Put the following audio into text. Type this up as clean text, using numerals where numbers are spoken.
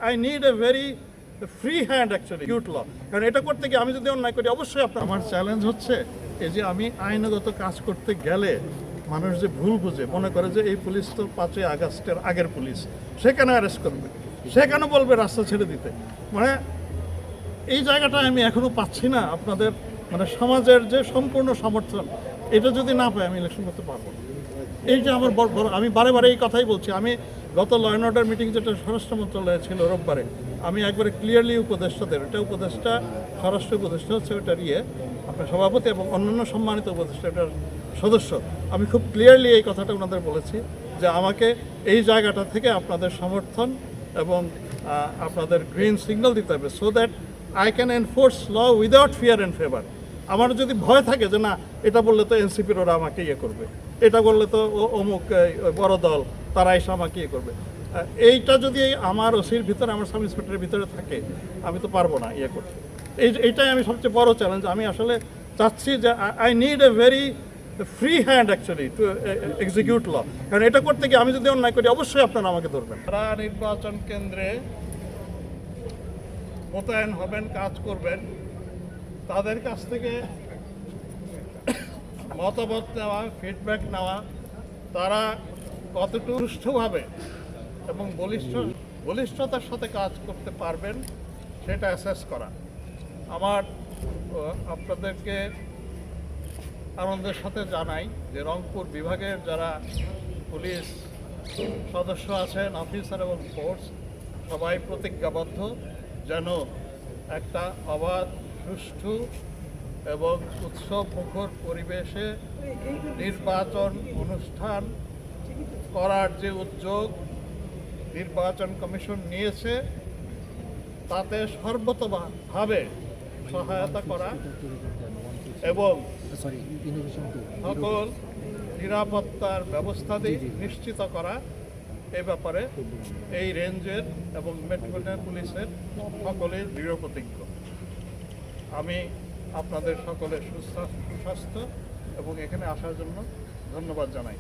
I need a very free hand actually cute ল, কারণ এটা করতে গিয়ে আমি যদি অন্যায় করি অবশ্যই আপনার আমার চ্যালেঞ্জ হচ্ছে এই যে আমি আইনগত কাজ করতে গেলে মানুষ যে ভুল বুঝে মনে করে যে এই পুলিশ তো 5ই আগস্টের আগের পুলিশ, সেখানে অ্যারেস্ট করবে, সেখানে বলবে রাস্তা ছেড়ে দিতে। মানে এই জায়গাটা আমি এখনো পাচ্ছি না আপনাদের মানে সমাজের যে সম্পূর্ণ সমর্থন, এটা যদি না পাই আমি ইলেকশন করতে পারবো না। এই যে আমার বড় আমি বারে বারে এই কথাই বলছি। আমি গত ল অ্যান্ড অর্ডার মিটিং যেটা স্বরাষ্ট্র মন্ত্রণালয়ে ছিল রোববারে, আমি একবারে ক্লিয়ারলি উপদেষ্টাদের, এটা উপদেষ্টা স্বরাষ্ট্র উপদেষ্টা হচ্ছে ওটার আপনার সভাপতি এবং অন্যান্য সম্মানিত উপদেষ্টা এটার সদস্য, আমি খুব ক্লিয়ারলি এই কথাটা ওনাদের বলেছি যে আমাকে এই জায়গাটা থেকে আপনাদের সমর্থন এবং আপনাদের গ্রিন সিগন্যাল দিতে হবে so that I can enforce law without fear and favour. আমার যদি ভয় থাকে যে না এটা বললে তো এনসিপির ওরা আমাকে করবে, এটা বললে তো অমুক বড় দল তারা এসে আমাকে করবে, এইটা যদি আমার ওসির ভিতরে আমার সাব ইন্সপেক্টরের ভিতরে থাকে আমি তো পারবো না করতে। এইটাই আমি সবচেয়ে বড় চ্যালেঞ্জ। আমি আসলে চাচ্ছি যে I need a very free hand actually to execute ল, কারণ এটা করতে গিয়ে আমি যদি অন্যায় করি অবশ্যই আপনারা আমাকে ধরবেন। তারা নির্বাচন কেন্দ্রে মোতায়েন হবেন, কাজ করবেন, তাদের কাছ থেকে মতামত নেওয়া, ফিডব্যাক নেওয়া, তারা কতটুকু সুষ্ঠুভাবে এবং বলিষ্ঠতার সাথে কাজ করতে পারবেন সেটা অ্যাসেস করা। আমার আপনাদেরকে আনন্দের সাথে জানাই যে রংপুর বিভাগের যারা পুলিশ সদস্য আছেন, অফিসার এবং ফোর্স, সবাই প্রতিজ্ঞাবদ্ধ যেন একটা অবাধ, সুষ্ঠু এবং উৎসব মুখর পরিবেশে নির্বাচন অনুষ্ঠান করার যে উদ্যোগ নির্বাচন কমিশন নিয়েছে তাতে সর্বতোভাবে সহায়তা করা এবং সকল নিরাপত্তার ব্যবস্থা নিশ্চিত করা, এ ব্যাপারে এই রেঞ্জের এবং মেট্রোপলিটন পুলিশের সকলের দৃঢ় প্রতিজ্ঞ। আমি আপনাদের সকলের সুস্বাস্থ্য এবং এখানে আসার জন্য ধন্যবাদ জানাই।